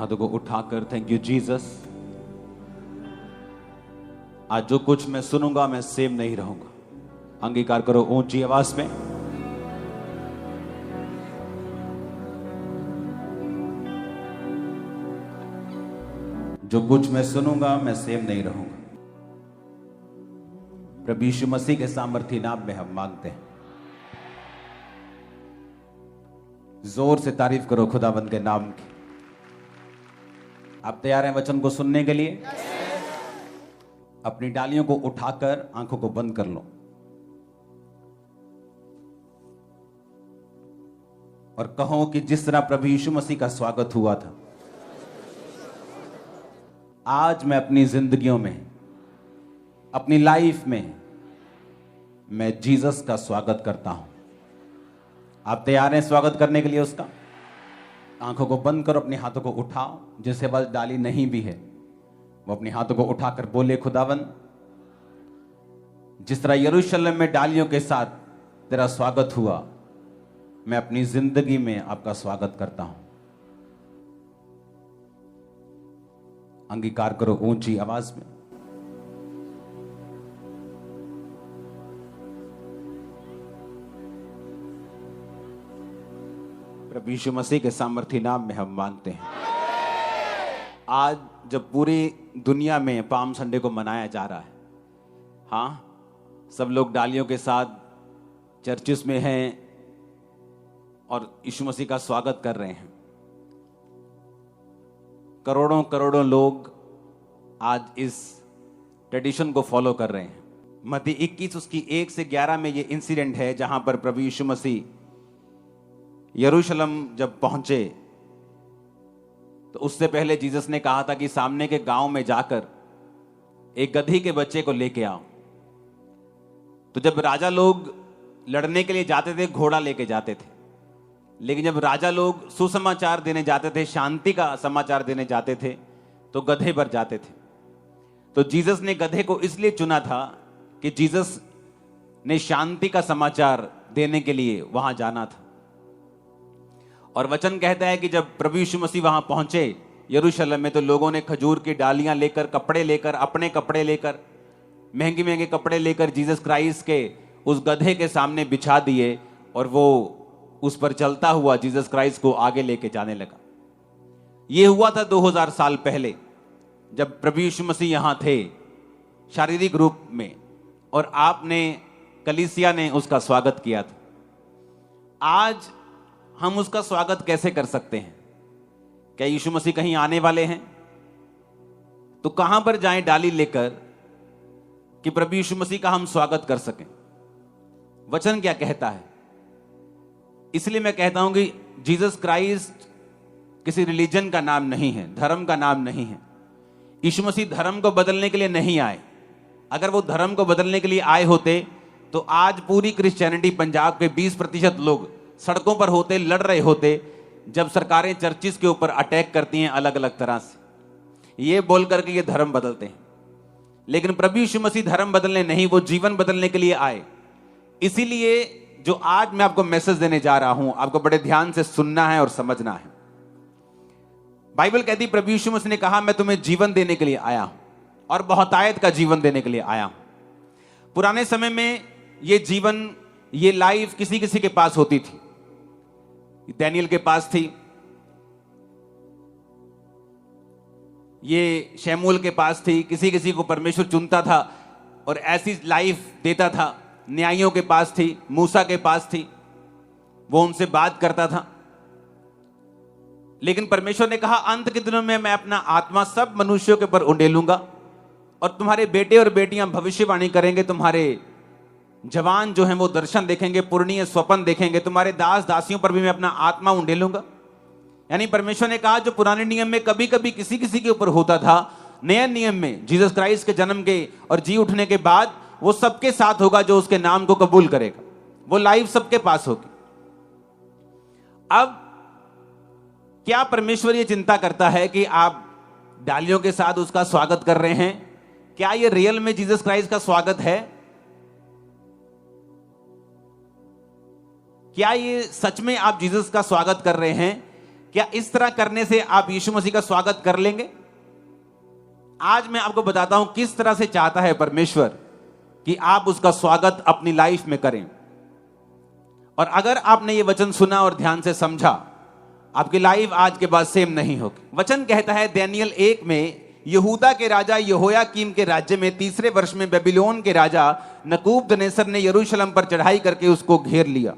हाथों को उठाकर थैंक यू जीसस। आज जो कुछ मैं सुनूंगा मैं सेम नहीं रहूंगा। अंगीकार करो ऊंची आवाज में। जो कुछ मैं सुनूंगा मैं सेम नहीं रहूंगा। प्रभु यीशु मसीह के सामर्थी नाम में हम मांगते हैं। जोर से तारीफ करो खुदावंद के नाम की। आप तैयार हैं वचन को सुनने के लिए? अपनी डालियों को उठाकर आंखों को बंद कर लो और कहो कि जिस तरह प्रभु यीशु मसीह का स्वागत हुआ था, आज मैं अपनी जिंदगियों में, अपनी लाइफ में मैं जीसस का स्वागत करता हूं। आप तैयार हैं स्वागत करने के लिए उसका? आंखों को बंद करो, अपने हाथों को उठाओ। जिसके पास डाली नहीं भी है वो अपने हाथों को उठाकर बोले, खुदावन जिस तरह यरूशलेम में डालियों के साथ तेरा स्वागत हुआ, मैं अपनी जिंदगी में आपका स्वागत करता हूं। अंगीकार करो ऊंची आवाज में। प्रभु यीशु मसीह के सामर्थी नाम में हम मांगते हैं। आज जब पूरी दुनिया में पाम संडे को मनाया जा रहा है, हाँ, सब लोग डालियों के साथ चर्चिस में हैं और यीशु मसीह का स्वागत कर रहे हैं। करोड़ों करोड़ों लोग आज इस ट्रेडिशन को फॉलो कर रहे हैं। मत्ती 21 उसकी 1 से 11 में ये इंसिडेंट है जहां पर प्रभु यीशु मसीह यरूशलेम जब पहुंचे तो उससे पहले जीसस ने कहा था कि सामने के गांव में जाकर एक गधी के बच्चे को लेके आओ। तो जब राजा लोग लड़ने के लिए जाते थे घोड़ा लेके जाते थे, लेकिन जब राजा लोग सुसमाचार देने जाते थे, शांति का समाचार देने जाते थे, तो गधे पर जाते थे। तो जीसस ने गधे को इसलिए चुना था कि जीसस ने शांति का समाचार देने के लिए वहां जाना था। और वचन कहता है कि जब प्रभु यीशु मसीह वहां पहुंचे यरूशलेम में, तो लोगों ने खजूर की डालियां लेकर, कपड़े लेकर, अपने कपड़े लेकर, महंगे महंगे कपड़े लेकर जीसस क्राइस्ट के उस गधे के सामने बिछा दिए और वो उस पर चलता हुआ जीसस क्राइस्ट को आगे लेके जाने लगा। ये हुआ था 2000 साल पहले जब प्रभु यीशु मसीह यहां थे शारीरिक रूप में, और आपने, कलीसिया ने उसका स्वागत किया था। आज हम उसका स्वागत कैसे कर सकते हैं? क्या यीशु मसीह कहीं आने वाले हैं? तो कहां पर जाएं डाली लेकर कि प्रभु यीशु मसीह का हम स्वागत कर सकें? वचन क्या कहता है? इसलिए मैं कहता हूं कि जीसस क्राइस्ट किसी रिलीजन का नाम नहीं है, धर्म का नाम नहीं है। यीशु मसीह धर्म को बदलने के लिए नहीं आए। अगर वो धर्म को बदलने के लिए आए होते तो आज पूरी क्रिश्चियनिटी, पंजाब के 20% लोग सड़कों पर होते, लड़ रहे होते, जब सरकारें चर्चिस के ऊपर अटैक करती हैं अलग अलग तरह से, ये बोल करके ये धर्म बदलते हैं। लेकिन प्रभु यीशु मसीह धर्म बदलने नहीं, वो जीवन बदलने के लिए आए। इसीलिए जो आज मैं आपको मैसेज देने जा रहा हूं, आपको बड़े ध्यान से सुनना है और समझना है। बाइबल कहती, प्रभु यीशु मसीह ने कहा, मैं तुम्हें जीवन देने के लिए आया हूं और बहुतायत का जीवन देने के लिए आया हूं। पुराने समय में ये जीवन, ये लाइफ किसी किसी के पास होती थी। डैनियल के पास थी, ये शमूएल के पास थी। किसी किसी को परमेश्वर चुनता था और ऐसी लाइफ देता था। न्यायियों के पास थी, मूसा के पास थी, वो उनसे बात करता था। लेकिन परमेश्वर ने कहा, अंत के दिनों में मैं अपना आत्मा सब मनुष्यों के ऊपर उंडेलूंगा और तुम्हारे बेटे और बेटियां भविष्यवाणी करेंगे, तुम्हारे जवान जो हैं वो दर्शन देखेंगे, पूर्णीय स्वप्न देखेंगे, तुम्हारे दास दासियों पर भी मैं अपना आत्मा उंडेलूंगा। यानी परमेश्वर ने कहा, जो पुराने नियम में कभी कभी किसी किसी के ऊपर होता था, नए नियम में जीसस क्राइस्ट के जन्म के और जी उठने के बाद वो सबके साथ होगा जो उसके नाम को कबूल करेगा। वो लाइफ सबके पास होगी। अब क्या परमेश्वर ये चिंता करता है कि आप डालियों के साथ उसका स्वागत कर रहे हैं? क्या ये रियल में जीसस क्राइस्ट का स्वागत है? क्या ये सच में आप जीसस का स्वागत कर रहे हैं क्या इस तरह करने से आप यीशु मसीह का स्वागत कर लेंगे? आज मैं आपको बताता हूं किस तरह से चाहता है परमेश्वर कि आप उसका स्वागत अपनी लाइफ में करें। और अगर आपने ये वचन सुना और ध्यान से समझा, आपकी लाइफ आज के बाद सेम नहीं होगी। वचन कहता है दानियेल 1 में, यहूदा के राजा यहोयाकीम के राज्य में 3रे वर्ष में बेबीलोन के राजा नबूकदनेस्सर ने यरूशलेम पर चढ़ाई करके उसको घेर लिया।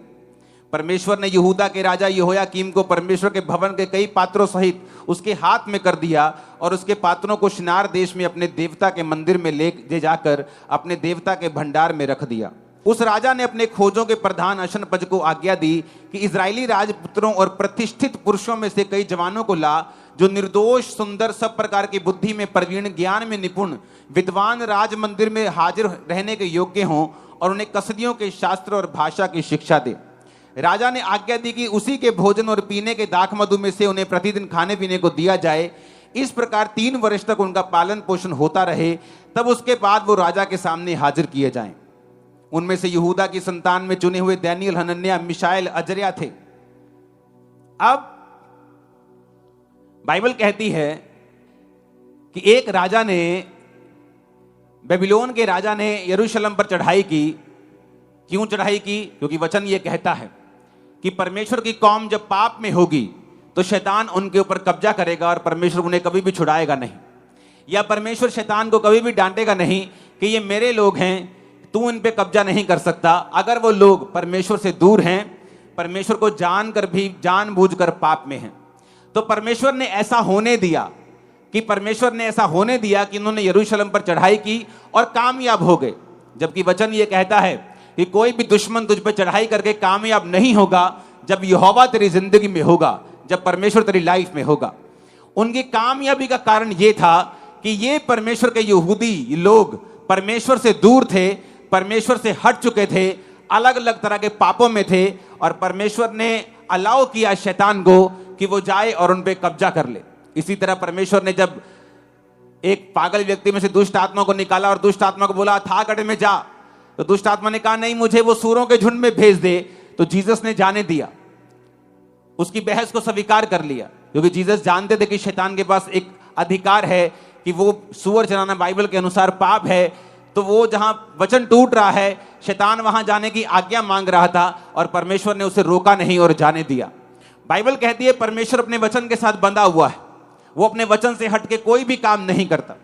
परमेश्वर ने यहूदा के राजा यहोयाकीम को परमेश्वर के भवन के कई पात्रों सहित उसके हाथ में कर दिया और उसके पात्रों को शिनार देश में अपने देवता के मंदिर में ले जाकर अपने देवता के भंडार में रख दिया। उस राजा ने अपने खोजों के प्रधान अशनपज को आज्ञा दी कि इजरायली राजपुत्रों और प्रतिष्ठित पुरुषों में से कई जवानों को ला, जो निर्दोष, सुंदर, सब प्रकार की बुद्धि में प्रवीण, ज्ञान में निपुण, विद्वान, राज मंदिर में हाजिर रहने के योग्य हों, और उन्हें कसदियों के शास्त्र और भाषा की शिक्षा दे। राजा ने आज्ञा दी कि उसी के भोजन और पीने के दाख मधु में से उन्हें प्रतिदिन खाने पीने को दिया जाए। इस प्रकार 3 वर्ष तक उनका पालन पोषण होता रहे, तब उसके बाद वो राजा के सामने हाजिर किए जाएं। उनमें से यहूदा की संतान में चुने हुए दानियेल, हनन्याह, मिशाएल, अजर्या थे। अब बाइबल कहती है कि एक राजा ने, बेबीलोन के राजा ने यरूशलेम पर चढ़ाई की। क्यों चढ़ाई की? क्योंकि वचन ये कहता है कि परमेश्वर की कौम जब पाप में होगी तो शैतान उनके ऊपर कब्जा करेगा और परमेश्वर उन्हें कभी भी छुड़ाएगा नहीं, या परमेश्वर शैतान को कभी भी डांटेगा नहीं कि ये मेरे लोग हैं, तू इन पे कब्जा नहीं कर सकता। अगर वो लोग परमेश्वर से दूर हैं, परमेश्वर को जानकर भी जानबूझकर पाप में हैं, तो परमेश्वर ने ऐसा होने दिया कि इन्होंने यरूशलेम पर चढ़ाई की और कामयाब हो गए। जबकि वचन ये कहता है कि कोई भी दुश्मन तुझ पर चढ़ाई करके कामयाब नहीं होगा जब यहोवा तेरी जिंदगी में होगा, जब परमेश्वर तेरी लाइफ में होगा। उनकी कामयाबी का कारण यह था कि ये परमेश्वर के यहूदी लोग परमेश्वर से दूर थे, परमेश्वर से हट चुके थे, अलग अलग तरह के पापों में थे, और परमेश्वर ने अलाउ किया शैतान को कि वो जाए और उन पे कब्जा कर ले। इसी तरह परमेश्वर ने जब एक पागल व्यक्ति में से दुष्ट आत्मा को निकाला और दुष्ट आत्मा को बोला था गड्ढे में जा, तो दुष्ट आत्मा ने कहा नहीं, मुझे वो सूरों के झुंड में भेज दे। तो जीसस ने जाने दिया, उसकी बहस को स्वीकार कर लिया, क्योंकि जीसस जानते थे कि शैतान के पास एक अधिकार है कि वो सूअर चराना बाइबल के अनुसार पाप है। तो वो जहां वचन टूट रहा है, शैतान वहां जाने की आज्ञा मांग रहा था और परमेश्वर ने उसे रोका नहीं और जाने दिया। बाइबल कहती है परमेश्वर अपने वचन के साथ बंधा हुआ है, वो अपने वचन से हटके कोई भी काम नहीं करता।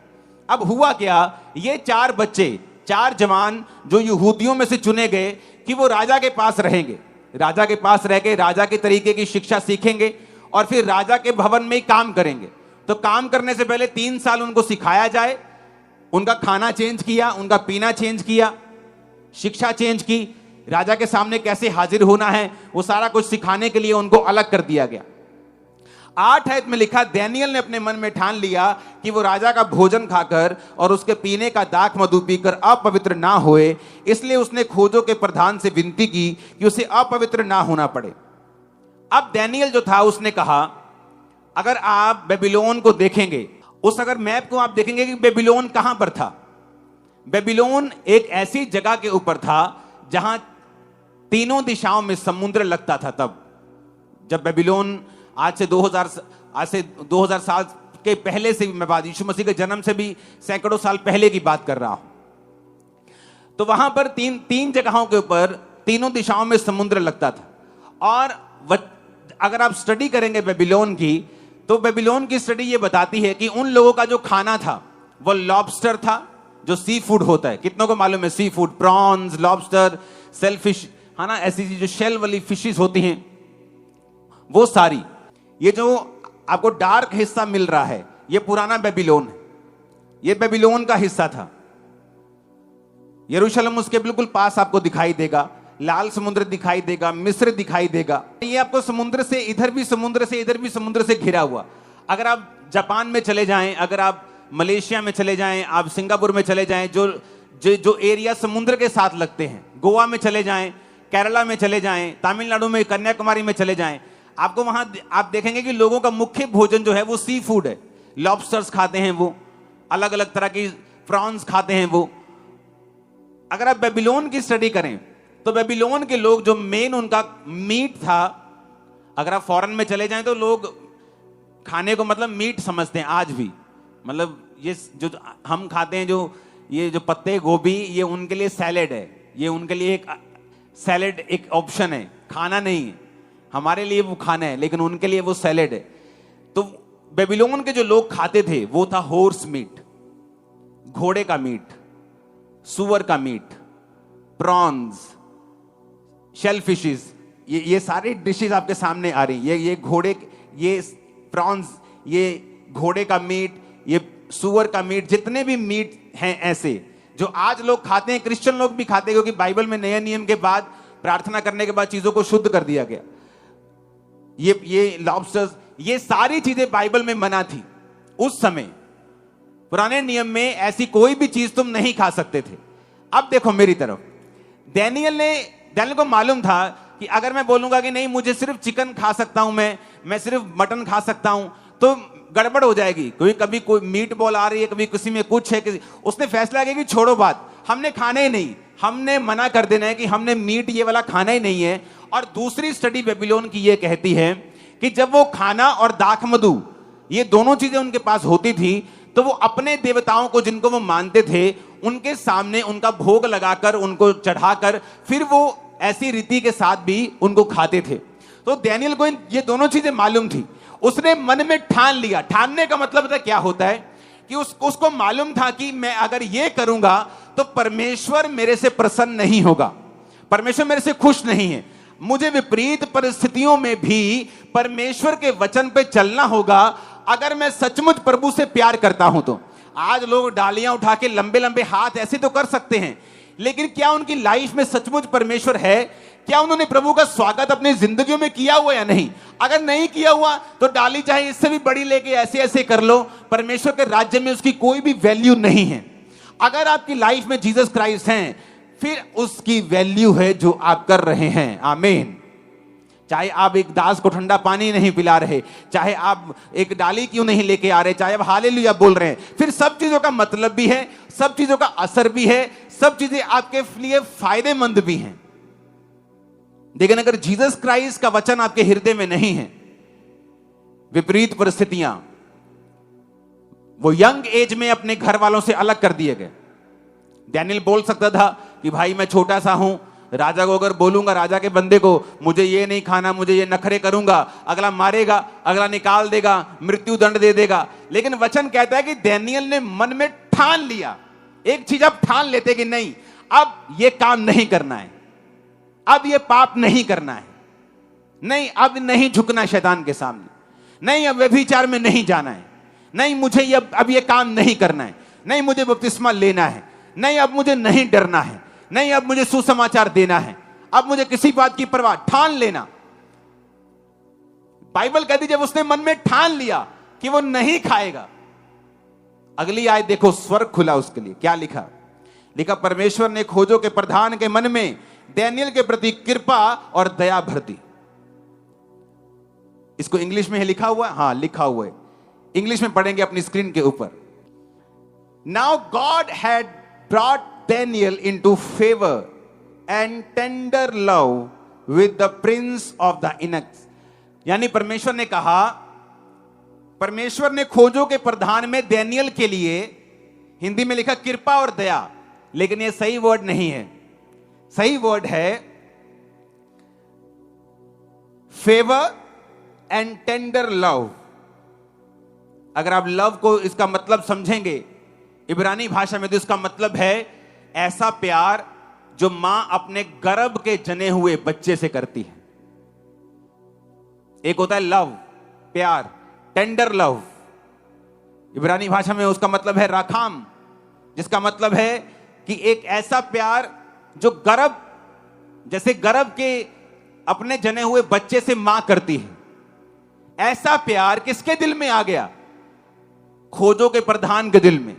अब हुआ क्या, ये 4 बच्चे, 4 जवान जो यहूदियों में से चुने गए कि वो राजा के पास रहेंगे, राजा के पास रह के राजा के तरीके की शिक्षा सीखेंगे और फिर राजा के भवन में ही काम करेंगे। तो काम करने से पहले 3 साल उनको सिखाया जाए, उनका खाना चेंज किया, उनका पीना चेंज किया, शिक्षा चेंज की, राजा के सामने कैसे हाजिर होना है वो सारा कुछ सिखाने के लिए उनको अलग कर दिया गया। 8 आयत में लिखा, दानियेल ने अपने मन में ठान लिया कि वो राजा का भोजन खाकर और उसके पीने का दाख मधु पीकर अपवित्र ना होए, इसलिए उसने खोजों के प्रधान से विनती की कि उसे अपवित्र ना होना पड़े। अब दानियेल जो था उसने कहा, अगर आप बेबीलोन को देखेंगे, उस अगर मैप को आप देखेंगे कि बेबीलोन कहां पर था। बेबीलोन एक ऐसी जगह के ऊपर था जहां तीनों दिशाओं में समुद्र लगता था। तब जब बेबीलोन आज से 2000 साल के पहले से भी, मैं बात यीशु मसीह के जन्म से भी सैकड़ों साल पहले की बात कर रहा हूं, तो वहां पर तीन जगहों के ऊपर तीनों दिशाओं में समुद्र लगता था। और अगर आप स्टडी करेंगे बेबीलोन की, तो बेबीलोन की स्टडी ये बताती है कि उन लोगों का जो खाना था वो लॉबस्टर था, जो सी फूड होता है। कितनों को मालूम है sea food? Prawns, lobster, shellfish, है ना, ऐसी जो शेल वाली फिशेस होती हैं वो सारी। ये जो आपको डार्क हिस्सा मिल रहा है ये पुराना बेबीलोन है, ये बेबीलोन का हिस्सा था। यरूशलेम उसके बिल्कुल पास आपको दिखाई देगा, लाल समुद्र दिखाई देगा, मिस्र दिखाई देगा। ये आपको समुद्र से इधर भी समुद्र से इधर भी समुद्र से घिरा हुआ। अगर आप जापान में चले जाएं, अगर आप मलेशिया में चले जाएं, आप सिंगापुर में चले जाएं, जो एरिया समुद्र के साथ लगते हैं, गोवा में चले जाएं, केरला में चले जाएं, तमिलनाडु में, कन्याकुमारी में चले जाएं, आपको वहां आप देखेंगे कि लोगों का मुख्य भोजन जो है वो सी फूड है। लॉबस्टर्स खाते हैं, वो अलग अलग तरह की प्रॉन्स खाते हैं वो। अगर आप बेबीलोन की स्टडी करें तो बेबीलोन के लोग जो मेन उनका मीट था, अगर आप फॉरेन में चले जाएं तो लोग खाने को मतलब मीट समझते हैं आज भी। मतलब ये जो हम खाते हैं, जो ये जो पत्ते गोभी, ये उनके लिए सैलेड है, ये उनके लिए एक सैलेड, एक ऑप्शन है, खाना नहीं है। हमारे लिए वो खाना है, लेकिन उनके लिए वो सैलेड है। तो बेबीलोन के जो लोग खाते थे वो था हॉर्स मीट, घोड़े का मीट, सुअर का मीट, प्रॉन्स, शेल फिशेस, ये सारी डिशेस आपके सामने आ रही। ये घोड़े, ये प्रॉन्स, ये घोड़े का मीट, ये सुअर का मीट, जितने भी मीट हैं ऐसे जो आज लोग खाते हैं, क्रिश्चियन लोग भी खाते हैं, क्योंकि बाइबल में नए नियम के बाद, प्रार्थना करने के बाद चीजों को शुद्ध कर दिया गया। ये लॉबस्टर्स, ये सारी चीजें बाइबल में मना थी उस समय। पुराने नियम में ऐसी कोई भी चीज तुम नहीं खा सकते थे। अब देखो मेरी तरफ, डैनियल को मालूम था कि अगर मैं बोलूंगा कि नहीं मुझे सिर्फ चिकन खा सकता हूं, मैं सिर्फ मटन खा सकता हूं, तो गड़बड़ हो जाएगी। कभी कोई मीट बॉल आ रही है, कभी किसी में कुछ है, उसने फैसला किया कि छोड़ो बात, हमने खाना ही नहीं, हमने मना कर देना है कि हमने मीट ये वाला खाना ही नहीं है। और दूसरी स्टडी बेबीलोन की ये कहती है कि जब वो खाना और दाख मधु, ये दोनों चीजें उनके पास होती थी, तो वो अपने देवताओं को, जिनको वो मानते थे, उनके सामने उनका भोग लगाकर, उनको चढ़ाकर, फिर वो ऐसी रीति के साथ भी उनको खाते थे। तो डैनियल को ये दोनों चीजें मालूम थी। उसने मन में ठान लिया। ठानने का मतलब पता क्या होता है कि उसको मालूम था कि मैं अगर ये करूंगा तो परमेश्वर मेरे से प्रसन्न नहीं होगा, परमेश्वर मेरे से खुश नहीं है। मुझे विपरीत परिस्थितियों में भी परमेश्वर के वचन पे चलना होगा अगर मैं सचमुच प्रभु से प्यार करता हूं तो। आज लोग डालियां उठा के लंबे लंबे हाथ ऐसे तो कर सकते हैं, लेकिन क्या उनकी लाइफ में सचमुच परमेश्वर है? क्या उन्होंने प्रभु का स्वागत अपनी जिंदगियों में किया हुआ या नहीं? अगर नहीं किया हुआ तो डाली चाहे इससे भी बड़ी लेके ऐसे ऐसे कर लो, परमेश्वर के राज्य में उसकी कोई भी वैल्यू नहीं है। अगर आपकी लाइफ में जीसस क्राइस्ट हैं, फिर उसकी वैल्यू है जो आप कर रहे हैं। आमीन। चाहे आप एक दास को ठंडा पानी नहीं पिला रहे, चाहे आप एक डाली क्यों नहीं लेके आ रहे, चाहे आप हालेलुया बोल रहे हैं, फिर सब चीजों का मतलब भी है, सब चीजों का असर भी है, सब चीजें आपके लिए फायदेमंद भी हैं। लेकिन अगर जीसस क्राइस्ट का वचन आपके हृदय में नहीं है, विपरीत परिस्थितियां, वो यंग एज में अपने घर वालों से अलग कर दिए गए। डैनियल बोल सकता था कि भाई मैं छोटा सा हूं, राजा को अगर बोलूंगा, राजा के बंदे को, मुझे ये नहीं खाना, मुझे ये नखरे करूंगा, अगला मारेगा, अगला निकाल देगा, मृत्यु दंड दे देगा। लेकिन वचन कहता है कि डैनियल ने मन में ठान लिया। एक चीज आप ठान लेते कि नहीं, अब ये काम नहीं करना है, अब ये पाप नहीं करना है, नहीं अब नहीं झुकना शैतान के सामने, नहीं अब व्यभिचार में नहीं जाना है, नहीं मुझे ये अब ये काम नहीं करना है, नहीं मुझे बपतिस्मा लेना है, नहीं अब मुझे नहीं डरना है, नहीं अब मुझे सुसमाचार देना है, अब मुझे किसी बात की परवाह। ठान लेना। बाइबल कहती जब उसने मन में ठान लिया कि वो नहीं खाएगा, अगली आयत देखो, स्वर्ग खुला उसके लिए। क्या लिखा? लिखा परमेश्वर ने खोजों के प्रधान के मन में डैनियल के प्रति कृपा और दया भर दी। इसको इंग्लिश में है लिखा हुआ है, हां लिखा हुआ है, इंग्लिश में पढ़ेंगे अपनी स्क्रीन के ऊपर। Now God had brought Daniel into favor and tender love with the prince of the eunuchs। यानी परमेश्वर ने कहा, परमेश्वर ने खोजों के प्रधान में डैनियल के लिए, हिंदी में लिखा कृपा और दया, लेकिन यह सही वर्ड नहीं है। सही वर्ड है फेवर एंड टेंडर लव। अगर आप लव को इसका मतलब समझेंगे इब्रानी भाषा में, तो इसका मतलब है ऐसा प्यार जो मां अपने गर्भ के जने हुए बच्चे से करती है। एक होता है लव, प्यार, टेंडर लव। इब्रानी भाषा में उसका मतलब है राखाम, जिसका मतलब है कि एक ऐसा प्यार जो गर्भ, जैसे गर्भ के अपने जने हुए बच्चे से मां करती है। ऐसा प्यार किसके दिल में आ गया? खोजों के प्रधान के दिल में।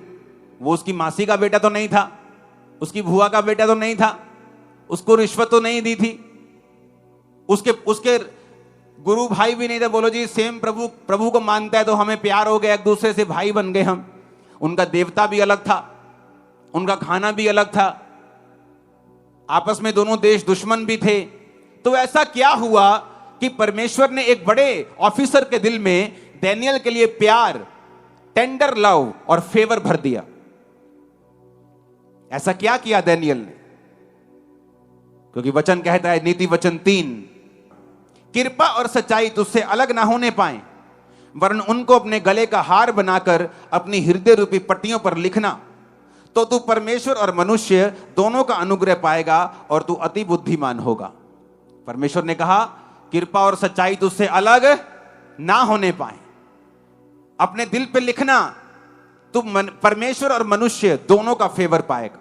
वो उसकी मासी का बेटा तो नहीं था, उसकी भुआ का बेटा तो नहीं था, उसको रिश्वत तो नहीं दी थी, उसके गुरु भाई भी नहीं थे। बोलो जी, सेम प्रभु को मानता है तो हमें प्यार हो गया, एक दूसरे से भाई बन गए हम। उनका देवता भी अलग था, उनका खाना भी अलग था, आपस में दोनों देश दुश्मन भी थे। तो ऐसा क्या हुआ कि परमेश्वर ने एक बड़े ऑफिसर के दिल में दानियल के लिए प्यार, टेंडर लव और फेवर भर दिया। ऐसा क्या किया दानियल ने? क्योंकि वचन कहता है, नीति वचन 3, कृपा और सच्चाई तुझसे अलग ना होने पाए, वरन उनको अपने गले का हार बनाकर अपनी हृदय रूपी पट्टियों पर लिखना, तो तू परमेश्वर और मनुष्य दोनों का अनुग्रह पाएगा और तू अति बुद्धिमान होगा। परमेश्वर ने कहा, कृपा और सच्चाई तुझसे अलग ना होने पाए, अपने दिल पे लिखना, तू परमेश्वर और मनुष्य दोनों का फेवर पाएगा।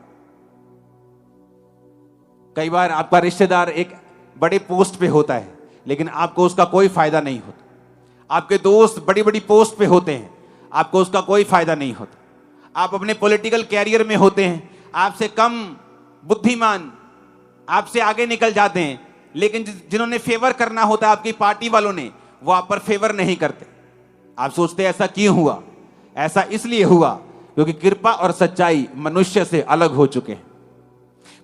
कई बार आपका रिश्तेदार एक बड़े पोस्ट पे होता है, लेकिन आपको उसका कोई फायदा नहीं होता। आपके दोस्त बड़ी बड़ी पोस्ट पे होते हैं, आपको उसका कोई फायदा नहीं होता। आप अपने पॉलिटिकल कैरियर में होते हैं, आपसे कम बुद्धिमान आपसे आगे निकल जाते हैं, लेकिन जिन्होंने फेवर करना होता है आपकी पार्टी वालों ने, वो आप पर फेवर नहीं करते। आप सोचते हैं ऐसा क्यों हुआ? ऐसा इसलिए हुआ क्योंकि कृपा और सच्चाई मनुष्य से अलग हो चुके हैं।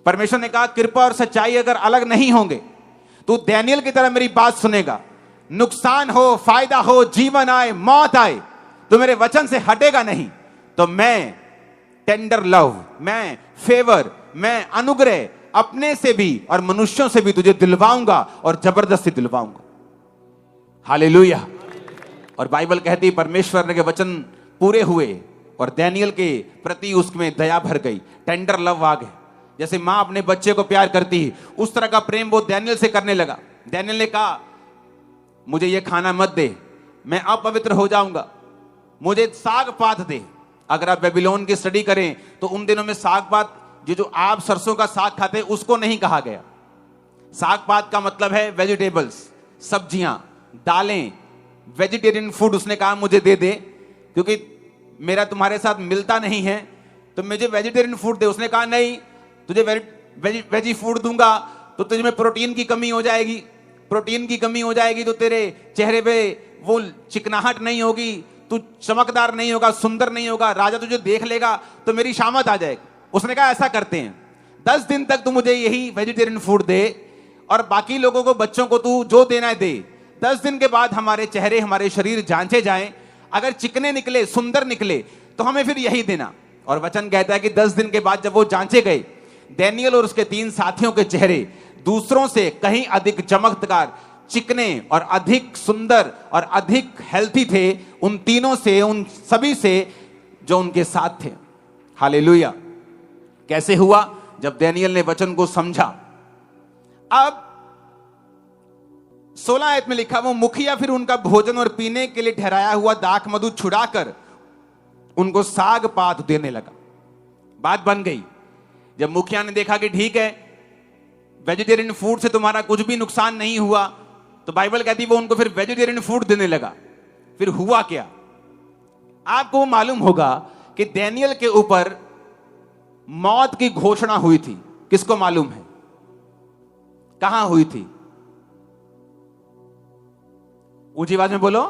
परमेश्वर ने कहा, कृपा और सच्चाई अगर अलग नहीं होंगे तो दानियल की तरह मेरी बात सुनेगा, नुकसान हो, फायदा हो, जीवन आए, मौत आए, तो मेरे वचन से हटेगा नहीं। तो मैं टेंडर लव, मैं फेवर, मैं अनुग्रह अपने से भी और मनुष्यों से भी तुझे दिलवाऊंगा और जबरदस्ती दिलवाऊंगा। हालेलुया। और बाइबल कहती है परमेश्वर के वचन पूरे हुए और दानियल के प्रति उसमें दया भर गई, टेंडर लव आ गए। जैसे मां अपने बच्चे को प्यार करती है, उस तरह का प्रेम वो दानियल से करने लगा। दानियल ने कहा, मुझे ये खाना मत दे, मैं अपवित्र हो जाऊंगा, मुझे साग पात दे। अगर आप बेबीलोन की स्टडी करें तो उन दिनों में साग पात, जो आप सरसों का साग खाते हैं, उसको नहीं कहा गया। साग पात का मतलब है वेजिटेबल्स, सब्जियां, दालें, वेजिटेरियन फूड। उसने कहा मुझे दे दे, क्योंकि मेरा तुम्हारे साथ मिलता नहीं है, तो मुझे वेजिटेरियन फूड दे। उसने कहा नहीं, तुझे वेजी फूड दूंगा तो तुझे में प्रोटीन की कमी हो जाएगी, प्रोटीन की कमी हो जाएगी तो तेरे चेहरे पे वो चिकनाहट नहीं होगी, तू चमकदार नहीं होगा, सुंदर नहीं होगा, राजा तुझे देख लेगा तो मेरी शामत आ जाएगी। उसने कहा ऐसा करते हैं, 10 दिन तक तू मुझे यही वेजिटेरियन फूड दे और बाकी लोगों को, बच्चों को तू जो देना है दे। 10 दिन के बाद हमारे चेहरे, हमारे शरीर जांचे जाएं, अगर चिकने निकले, सुंदर निकले तो हमें फिर यही देना। और वचन कहता है कि 10 दिन के बाद जब वो जांचे गए, दानियल और उसके 3 साथियों के चेहरे दूसरों से कहीं अधिक चमकदार, चिकने और अधिक सुंदर और अधिक हेल्थी थे उन तीनों से, उन सभी से जो उनके साथ थे। हालेलुया। कैसे हुआ? जब दानियल ने वचन को समझा। अब 16 आयत में लिखा, वो मुखिया फिर उनका भोजन और पीने के लिए ठहराया हुआ दाख मधु छुड़ाकर उनको साग पात देने लगा। बात बन गई। जब मुखिया ने देखा कि ठीक है, वेजिटेरियन फूड से तुम्हारा कुछ भी नुकसान नहीं हुआ, तो बाइबल कहती है वो उनको फिर वेजिटेरियन फूड देने लगा। फिर हुआ क्या? आपको मालूम होगा कि दानियल के ऊपर मौत की घोषणा हुई थी। किसको मालूम है? कहां हुई थी? ऊंची आवाज में बोलो,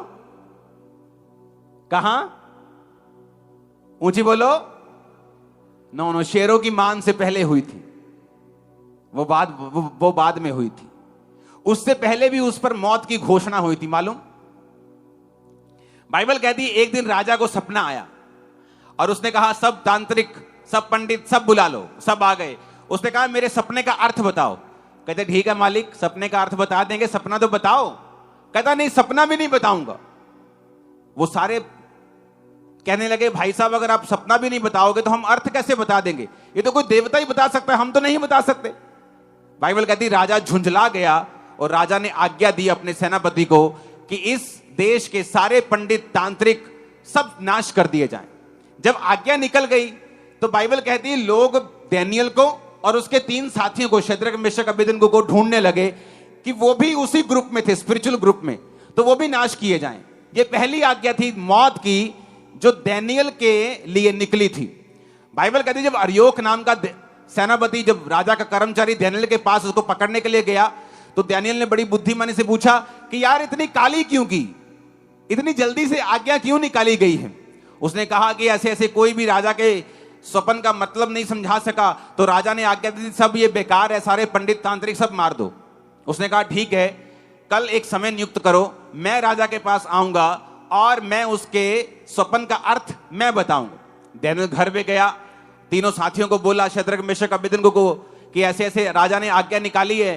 कहां? ऊंची बोलो। नो, शेरों की मान से पहले हुई थी। वो बाद में हुई थी। उससे पहले भी उस पर मौत की घोषणा हुई थी। मालूम? बाइबल कहती है एक दिन राजा को सपना आया और उसने कहा सब तांत्रिक, सब पंडित, सब बुला लो। सब आ गए। उसने कहा मेरे सपने का अर्थ बताओ। कहते ठीक है मालिक, सपने का अर्थ बता देंगे, सपना तो बताओ। कहता नहीं, सपना भी नहीं बताऊंगा। वो सारे कहने लगे भाई साहब, अगर आप सपना भी नहीं बताओगे तो हम अर्थ कैसे बता देंगे? ये तो कोई देवता ही बता सकता है, हम तो नहीं बता सकते। बाइबल कहती राजा झुंझला गया और राजा ने आज्ञा दी अपने सेनापति को कि इस देश के सारे पंडित, तांत्रिक सब नाश कर दिए जाएं। जब आज्ञा निकल गई तो बाइबल कहती है लोग दानियल को और उसके 3 साथियों को, शद्रक, मेशक, अबेदनगो को ढूंढने लगे कि वो भी उसी ग्रुप में थे, स्पिरिचुअल ग्रुप में, तो वो भी नाश किए जाएं। ये पहली आज्ञा थी मौत की जो दानियल के लिए निकली थी। बाइबल कहती जब अर्योक नाम का सेनापति, जब राजा का कर्मचारी दानियल के पास उसको पकड़ने के लिए गया, तो दानियल ने बड़ी बुद्धिमानी से पूछा कि यार इतनी काली क्यों की, इतनी जल्दी से आज्ञा क्यों निकाली गई है? उसने कहा कि ऐसे ऐसे कोई भी राजा के स्वप्न का मतलब नहीं समझा सका, तो राजा ने आज्ञा दी सब ये बेकार है, सारे पंडित तांत्रिक सब मार दो। उसने कहा ठीक है, कल एक समय नियुक्त करो, मैं राजा के पास आऊंगा और मैं उसके स्वप्न का अर्थ मैं बताऊंगा। डैनियल घर में गया, तीनों साथियों को बोला, शद्रक मेशक अबेदनगो को, कि ऐसे ऐसे राजा ने आज्ञा निकाली है,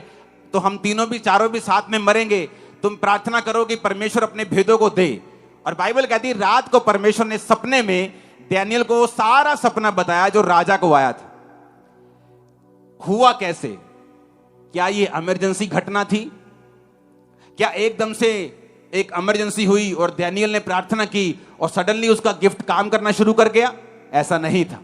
तो हम तीनों भी चारों भी साथ में मरेंगे, तुम प्रार्थना करो कि परमेश्वर अपने भेदों को दे। और बाइबल कहती है रात को परमेश्वर ने सपने में डैनियल को सारा सपना बताया जो राजा को आया था। हुआ कैसे? क्या ये इमरजेंसी घटना थी? क्या एकदम से एक इमरजेंसी हुई और डैनियल ने प्रार्थना की और सडनली उसका गिफ्ट काम करना शुरू कर गया? ऐसा नहीं था।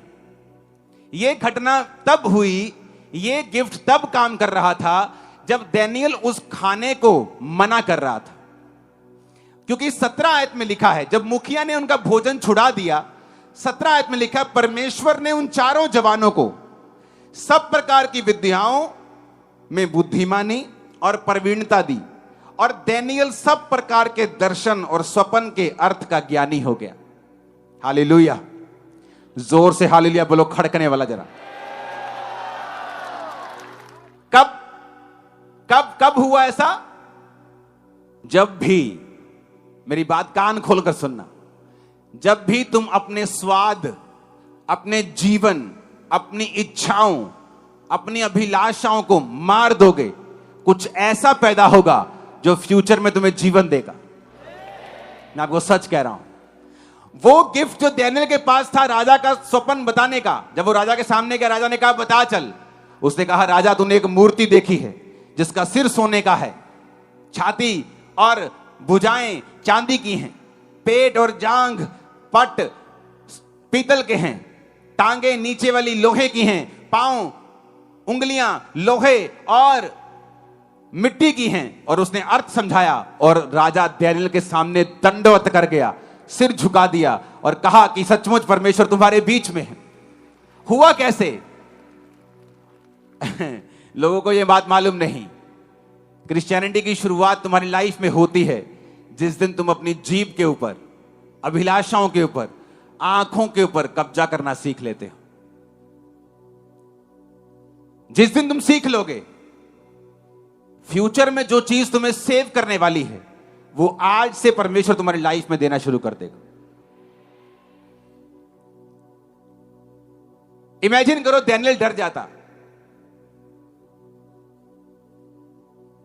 यह घटना तब हुई, यह गिफ्ट तब काम कर रहा था जब डैनियल उस खाने को मना कर रहा था। क्योंकि 17 आयत में लिखा है, जब मुखिया ने उनका भोजन छुड़ा दिया, 17 आयत में लिखा, परमेश्वर ने उन चारों जवानों को सब प्रकार की विद्याओं में बुद्धिमानी और प्रवीणता दी, और डैनियल सब प्रकार के दर्शन और स्वप्न के अर्थ का ज्ञानी हो गया। हालेलुया! जोर से हालेलुया बोलो, खड़कने वाला जरा। कब कब कब हुआ ऐसा? जब भी, मेरी बात कान खोलकर सुनना, जब भी तुम अपने स्वाद, अपने जीवन, अपनी इच्छाओं, अपनी अभिलाषाओं को मार दोगे, कुछ ऐसा पैदा होगा जो फ्यूचर में तुम्हें जीवन देगा। मैं आपको सच कह रहा हूं। वो गिफ्ट जो डैनियल के पास था राजा का स्वप्न बताने का, जब वो राजा के सामने गया, राजा ने कहा बता चल। उसने कहा राजा तूने एक मूर्ति देखी है जिसका सिर सोने का है, छाती और भुजाएं चांदी की हैं, पेट और जांघ पट पीतल के हैं, टांगे नीचे वाली लोहे की हैं, पांव उंगलियां लोहे और मिट्टी की हैं। और उसने अर्थ समझाया और राजा डैनियल के सामने दंडवत कर गया, सिर झुका दिया और कहा कि सचमुच परमेश्वर तुम्हारे बीच में है। हुआ कैसे? लोगों को यह बात मालूम नहीं। क्रिश्चियनिटी की शुरुआत तुम्हारी लाइफ में होती है जिस दिन तुम अपनी जीभ के ऊपर, अभिलाषाओं के ऊपर, आंखों के ऊपर कब्जा करना सीख लेते हो। जिस दिन तुम सीख लोगे, फ्यूचर में जो चीज तुम्हें सेव करने वाली है वो आज से परमेश्वर तुम्हारी लाइफ में देना शुरू कर देगा। इमेजिन करो डैनियल डर जाता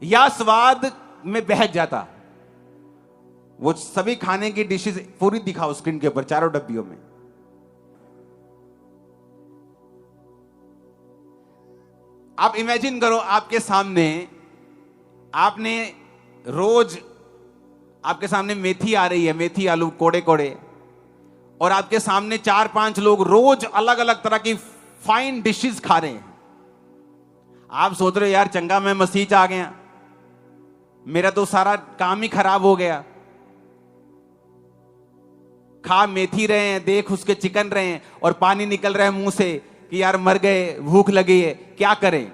या स्वाद में बहक जाता। वो सभी खाने की डिशेस पूरी दिखाओ स्क्रीन के ऊपर, चारों डब्बियों में। आप इमेजिन करो आपके सामने, आपने रोज आपके सामने मेथी आ रही है, मेथी आलू कोड़े कोड़े, और आपके सामने 4-5 लोग रोज अलग अलग तरह की फाइन डिशेस खा रहे हैं। आप सोच रहे हो यार चंगा मैं मसीह आ गया, मेरा तो सारा काम ही खराब हो गया। खा मेथी रहे हैं, देख उसके चिकन रहे हैं और पानी निकल रहा है मुंह से कि यार मर गए, भूख लगी है, क्या करें?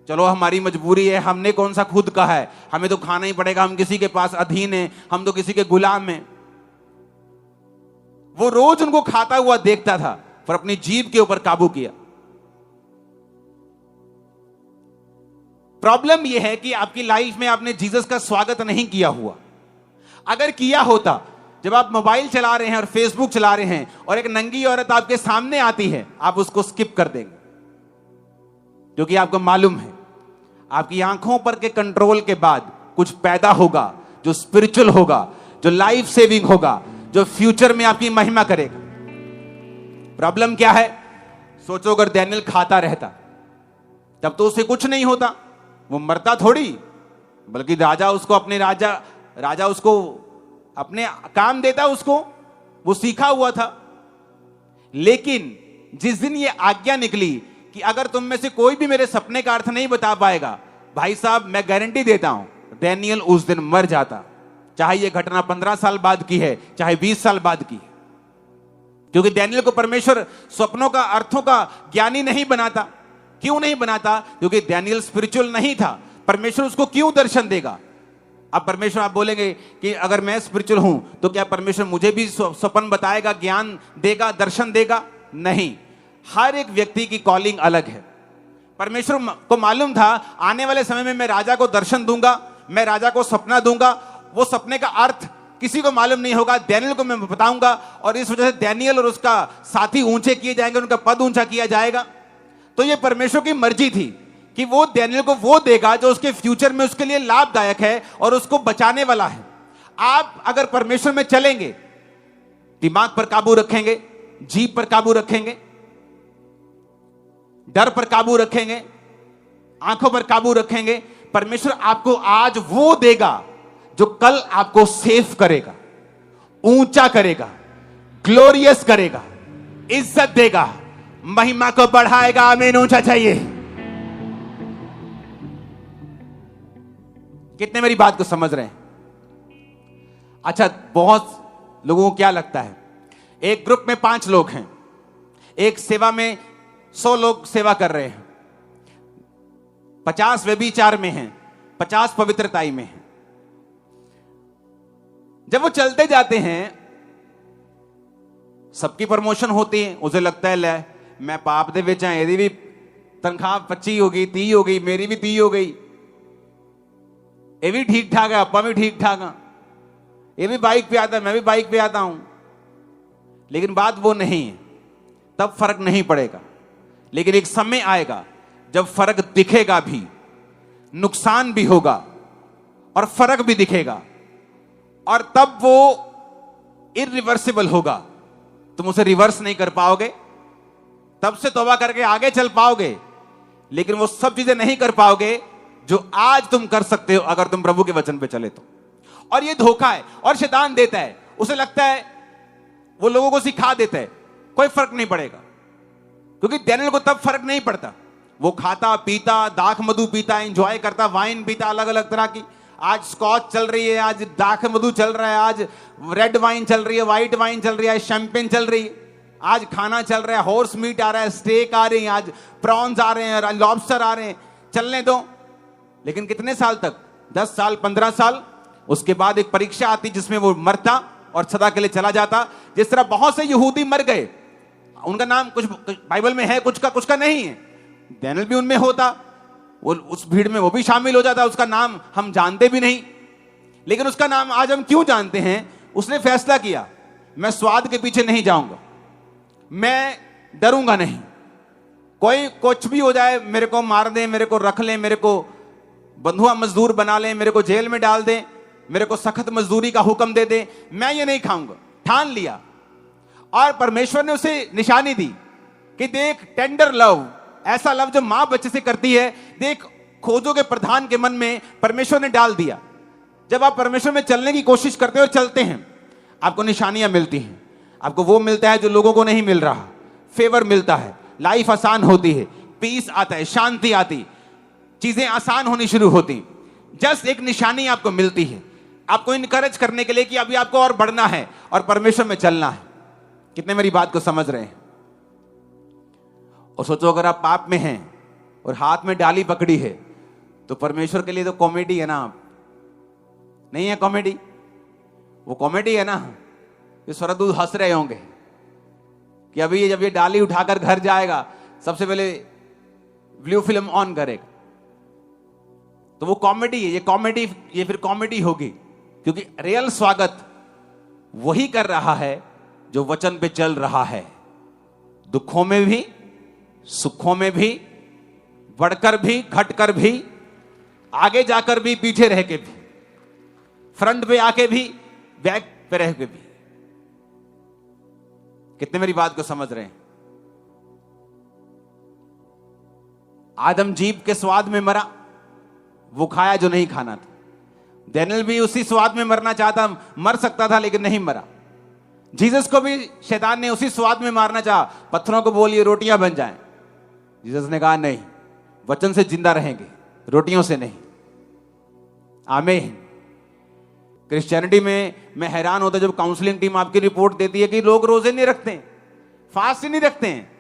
चलो हमारी मजबूरी है, हमने कौन सा खुद कहा है, हमें तो खाना ही पड़ेगा, हम किसी के पास अधीन हैं, हम तो किसी के गुलाम हैं। वो रोज उनको खाता हुआ देखता था पर अपनी जीभ के ऊपर काबू किया। प्रॉब्लम यह है कि आपकी लाइफ में आपने जीसस का स्वागत नहीं किया हुआ। अगर किया होता, जब आप मोबाइल चला रहे हैं और फेसबुक चला रहे हैं और एक नंगी औरत आपके सामने आती है, आप उसको स्किप कर देंगे, क्योंकि आपको मालूम है आपकी आंखों पर के कंट्रोल के बाद कुछ पैदा होगा जो स्पिरिचुअल होगा, जो लाइफ सेविंग होगा, जो फ्यूचर में आपकी महिमा करेगा। प्रॉब्लम क्या है? सोचो अगर डैनियल खाता रहता तब तो उसे कुछ नहीं होता, वो मरता थोड़ी, बल्कि राजा उसको अपने राजा उसको अपने काम देता, उसको वो सीखा हुआ था। लेकिन जिस दिन ये आज्ञा निकली कि अगर तुम में से कोई भी मेरे सपने का अर्थ नहीं बता पाएगा, भाई साहब मैं गारंटी देता हूं डैनियल उस दिन मर जाता। चाहे यह घटना 15 साल बाद की है, चाहे 20 साल बाद की है, क्योंकि डैनियल को परमेश्वर स्वप्नों का, अर्थों का ज्ञानी नहीं बनाता। क्यों नहीं बनाता? क्योंकि डैनियल स्पिरिचुअल नहीं था। परमेश्वर उसको क्यों दर्शन देगा? अब परमेश्वर, आप बोलेंगे कि अगर मैं स्पिरिचुअल हूं तो क्या परमेश्वर मुझे भी स्वप्न बताएगा, ज्ञान देगा, दर्शन देगा? नहीं। हर एक व्यक्ति की कॉलिंग अलग है। परमेश्वर को मालूम था आने वाले समय में मैं राजा को दर्शन दूंगा, मैं राजा को सपना दूंगा, वो सपने का अर्थ किसी को मालूम नहीं होगा, डैनियल को मैं बताऊंगा, और इस वजह से डैनियल और उसका साथी ऊंचे किए जाएंगे, उनका पद ऊंचा किया जाएगा। तो ये परमेश्वर की मर्जी थी कि वो डैनियल को वो देगा जो उसके फ्यूचर में उसके लिए लाभदायक है और उसको बचाने वाला है। आप अगर परमेश्वर में चलेंगे, दिमाग पर काबू रखेंगे, जीभ पर काबू रखेंगे, डर पर काबू रखेंगे, आंखों पर काबू रखेंगे, परमेश्वर आपको आज वो देगा जो कल आपको सेफ करेगा, ऊंचा करेगा, ग्लोरियस करेगा, इज्जत देगा, महिमा को बढ़ाएगा। आमीन। ऊंचा चाहिए। कितने मेरी बात को समझ रहे हैं? अच्छा, बहुत लोगों को क्या लगता है, एक ग्रुप में 5 लोग हैं, एक सेवा में 100 लोग सेवा कर रहे हैं, 50 व्यभिचार में हैं, 50 पवित्रताई में हैं। जब वो चलते जाते हैं, सबकी प्रमोशन होती है, उसे लगता है ले मैं पाप दे विच हां, एदी भी तनख्वाह 25 हो गई, 30 हो गई, मेरी भी 30 हो गई, ये भी ठीक ठाक है, अपा भी ठीक ठाक है, ये भी बाइक पे आता है, मैं भी बाइक पे आता हूं। लेकिन बात वो नहीं है, तब फर्क नहीं पड़ेगा। लेकिन एक समय आएगा जब फर्क दिखेगा भी, नुकसान भी होगा और फर्क भी दिखेगा, और तब वो इरिवर्सिबल होगा। तुम उसे रिवर्स नहीं कर पाओगे, तब से तौबा करके आगे चल पाओगे, लेकिन वो सब चीजें नहीं कर पाओगे जो आज तुम कर सकते हो अगर तुम प्रभु के वचन पे चले तो। और ये धोखा है, और शैतान देता है, उसे लगता है, वो लोगों को सिखा देता है कोई फर्क नहीं पड़ेगा, क्योंकि डैनियल को तब फर्क नहीं पड़ता। वो खाता पीता, दाख मधु पीता, एंजॉय करता, वाइन पीता अलग अलग तरह की। आज स्कॉच चल रही है, आज दाख मधु चल रहा है, आज रेड वाइन चल रही है, व्हाइट वाइन चल रही है, शैंपेन चल रही है, आज खाना चल रहा है, हॉर्स मीट आ रहा है, स्टेक आ रही है, आज प्रॉन्स आ रहे हैं, लॉबस्टर आ रहे हैं, चलने दो। लेकिन कितने साल तक? 10 साल, 15 साल। उसके बाद एक परीक्षा आती जिसमें वो मरता और सदा के लिए चला जाता। जिस तरह बहुत से यहूदी मर गए, उनका नाम कुछ बाइबल में है, कुछ का नहीं है। डैनियल भी उनमें होता, वो उस भीड़ में वो भी शामिल हो जाता, उसका नाम हम जानते भी नहीं, लेकिन उसका नाम आज हम क्यों जानते हैं? उसने फैसला किया, मैं स्वाद के पीछे नहीं जाऊंगा, मैं डरूंगा नहीं, कोई कुछ भी हो जाए, मेरे को मार दे, मेरे को रख ले, मेरे को बंधुआ मजदूर बना ले, मेरे को जेल में डाल दे, मेरे को सख्त मजदूरी का हुक्म दे दे, मैं ये नहीं खाऊंगा। ठान लिया। और परमेश्वर ने उसे निशानी दी कि देख, टेंडर लव, ऐसा लव जो मां बच्चे से करती है, देख खोजों के प्रधान के मन में परमेश्वर ने डाल दिया। जब आप परमेश्वर में चलने की कोशिश करते हो और चलते हैं, आपको निशानियां मिलती हैं। आपको वो मिलता है जो लोगों को नहीं मिल रहा, फेवर मिलता है, लाइफ आसान होती है, पीस आता है, शांति आती, चीजें आसान होनी शुरू होती। जस्ट एक निशानी आपको मिलती है, आपको इनकरेज करने के लिए कि अभी आपको और बढ़ना है और परमेश्वर में चलना है। कितने मेरी बात को समझ रहे हैं? और सोचो, अगर आप पाप में हैं और हाथ में डाली पकड़ी है, तो परमेश्वर के लिए तो कॉमेडी है ना। आप नहीं है कॉमेडी, वो कॉमेडी है ना। ये स्वर्गदूत हंस रहे होंगे कि अभी जब ये डाली उठाकर घर जाएगा, सबसे पहले ब्लू फिल्म ऑन करेगा। तो वो कॉमेडी है, ये फिर कॉमेडी होगी, क्योंकि रियल स्वागत वही कर रहा है जो वचन पे चल रहा है, दुखों में भी, सुखों में भी, बढ़कर भी, घटकर भी, आगे जाकर भी, पीछे रह के भी, फ्रंट पे आके भी, बैक पे रह के भी। कितने मेरी बात को समझ रहे हैं? आदम जीभ के स्वाद में मरा, वो खाया जो नहीं खाना था। डैनियल भी उसी स्वाद में मरना चाहता, मर सकता था लेकिन नहीं मरा। जीसस को भी शैतान ने उसी स्वाद में मारना चाहा, पत्थरों को बोलिए रोटियां बन जाएं। जीसस ने कहा नहीं, वचन से जिंदा रहेंगे, रोटियों से नहीं। आमीन। क्रिश्चियनिटी में मैं हैरान होता जब काउंसलिंग टीम आपकी रिपोर्ट देती है कि लोग रोजे नहीं रखते, फास्ट नहीं रखते हैं,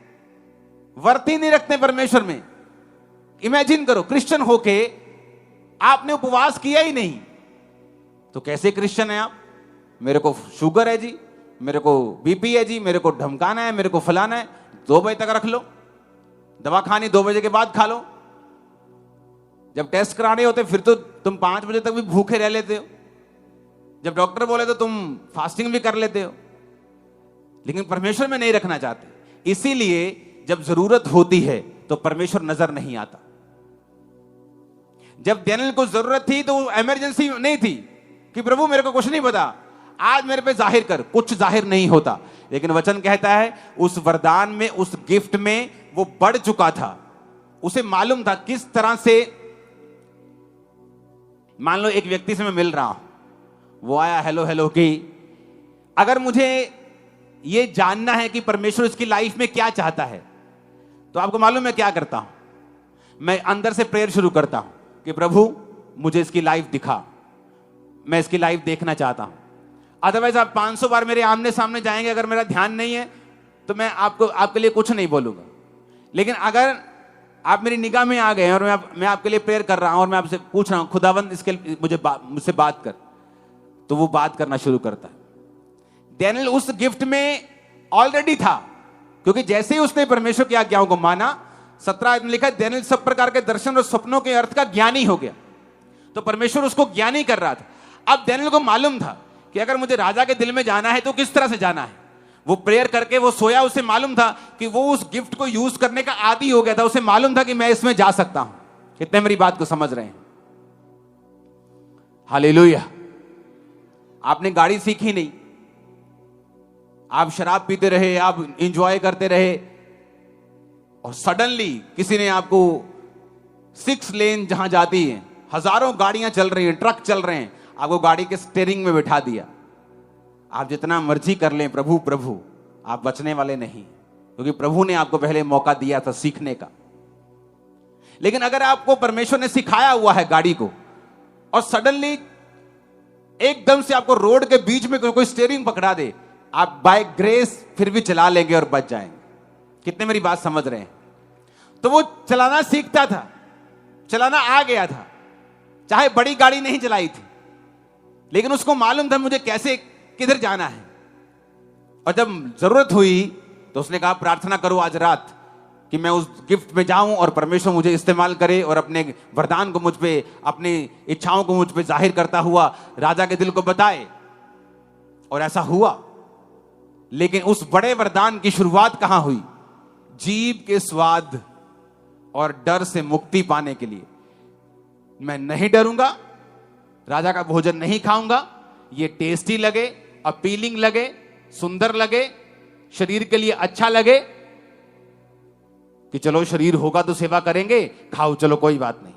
व्रत ही नहीं रखते परमेश्वर में। इमेजिन करो, क्रिश्चियन होके आपने उपवास किया ही नहीं, तो कैसे क्रिश्चियन है आप? मेरे को शुगर है जी, मेरे को बीपी है जी, मेरे को धमकाना है, मेरे को फलाना है, 2 बजे तक रख लो, दवा खानी 2 बजे के बाद खा लो। जब टेस्ट कराने होते फिर तो तुम 5 बजे तक भी भूखे रह लेते हो। जब डॉक्टर बोले तो तुम फास्टिंग भी कर लेते हो, लेकिन परमेश्वर में नहीं रखना चाहते। इसीलिए जब जरूरत होती है तो परमेश्वर नजर नहीं आता। जब डैनियल को जरूरत थी तो इमरजेंसी नहीं थी कि प्रभु मेरे को कुछ नहीं पता, आज मेरे पे जाहिर कर, कुछ जाहिर नहीं होता। लेकिन वचन कहता है उस वरदान में, उस गिफ्ट में वो बढ़ चुका था। उसे मालूम था किस तरह से। मान लो एक व्यक्ति से मैं मिल रहा हूं, वो आया हेलो हेलो की, अगर मुझे ये जानना है कि परमेश्वर इसकी लाइफ में क्या चाहता है, तो आपको मालूम मैं क्या करता हूं? मैं अंदर से प्रेयर शुरू करता हूं कि प्रभु मुझे इसकी लाइफ दिखा, मैं इसकी लाइफ देखना चाहता हूं। अदरवाइज आप 500 बार मेरे आमने सामने जाएंगे, अगर मेरा ध्यान नहीं है तो मैं आपके लिए कुछ नहीं बोलूंगा। लेकिन अगर आप मेरी निगाह में आ गए और मैं आपके लिए प्रेयर कर रहा हूं और मैं आपसे पूछ रहा हूं खुदावंद इसके मुझसे बात कर, तो वो बात करना शुरू करता है। डैनियल उस गिफ्ट में ऑलरेडी था, क्योंकि जैसे ही उसने परमेश्वर की आज्ञाओं को माना, 17 आयत में लिखा है डैनियल सब प्रकार के दर्शन और सपनों के अर्थ का ज्ञानी हो गया। तो परमेश्वर उसको ज्ञानी कर रहा था। अब डैनियल को मालूम था कि अगर मुझे राजा के दिल में जाना है तो किस तरह से जाना है। वो प्रेयर करके वो सोया, उसे मालूम था कि वो उस गिफ्ट को यूज करने का आदी हो गया था। उसे मालूम था कि मैं इसमें जा सकता हूं। कितने मेरी बात को समझ रहे हैं? हालेलुया। आपने गाड़ी सीखी नहीं, आप शराब पीते रहे, आप इंजॉय करते रहे, और सडनली किसी ने आपको 6 लेन जहां जाती है, हजारों गाड़ियां चल रही हैं, ट्रक चल रहे हैं, आपको गाड़ी के स्टीयरिंग में बिठा दिया। आप जितना मर्जी कर लें प्रभु प्रभु, आप बचने वाले नहीं, क्योंकि प्रभु ने आपको पहले मौका दिया था सीखने का। लेकिन अगर आपको परमेश्वर ने सिखाया हुआ है गाड़ी को, और सडनली एकदम से आपको रोड के बीच में कोई स्टीयरिंग पकड़ा दे, आप बाय ग्रेस फिर भी चला लेंगे और बच जाएंगे। कितने मेरी बात समझ रहे हैं? तो वो चलाना सीखता था, चलाना आ गया था, चाहे बड़ी गाड़ी नहीं चलाई थी, लेकिन उसको मालूम था मुझे कैसे किधर जाना है। और जब जरूरत हुई तो उसने कहा प्रार्थना करो आज रात कि मैं उस गिफ्ट में जाऊं और परमेश्वर मुझे इस्तेमाल करे और अपने वरदान को मुझ पे, अपनी इच्छाओं को मुझ पे जाहिर करता हुआ राजा के दिल को बताए। और ऐसा हुआ। लेकिन उस बड़े वरदान की शुरुआत कहां हुई? जीभ के स्वाद और डर से मुक्ति पाने के लिए। मैं नहीं डरूंगा, राजा का भोजन नहीं खाऊंगा, ये टेस्टी लगे, अपीलिंग लगे, सुंदर लगे, शरीर के लिए अच्छा लगे, कि चलो शरीर होगा तो सेवा करेंगे, खाओ चलो कोई बात नहीं,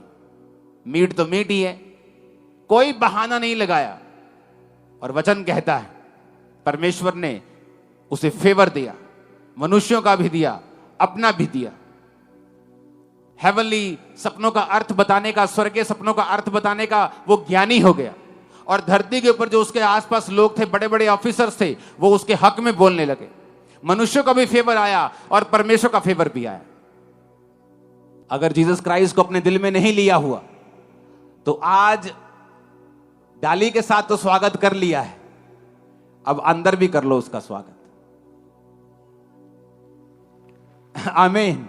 मीट तो मीट ही है। कोई बहाना नहीं लगाया। और वचन कहता है परमेश्वर ने उसे फेवर दिया, मनुष्यों का भी दिया, अपना भी दिया। हेवनली सपनों का अर्थ बताने का, स्वर्गीय सपनों का अर्थ बताने का वो ज्ञानी हो गया। और धरती के ऊपर जो उसके आसपास लोग थे, बड़े बड़े ऑफिसर्स थे, वो उसके हक में बोलने लगे। मनुष्यों का भी फेवर आया और परमेश्वर का फेवर भी आया। अगर जीसस क्राइस्ट को अपने दिल में नहीं लिया हुआ तो आज डाली के साथ तो स्वागत कर लिया है, अब अंदर भी कर लो उसका स्वागत। आमीन।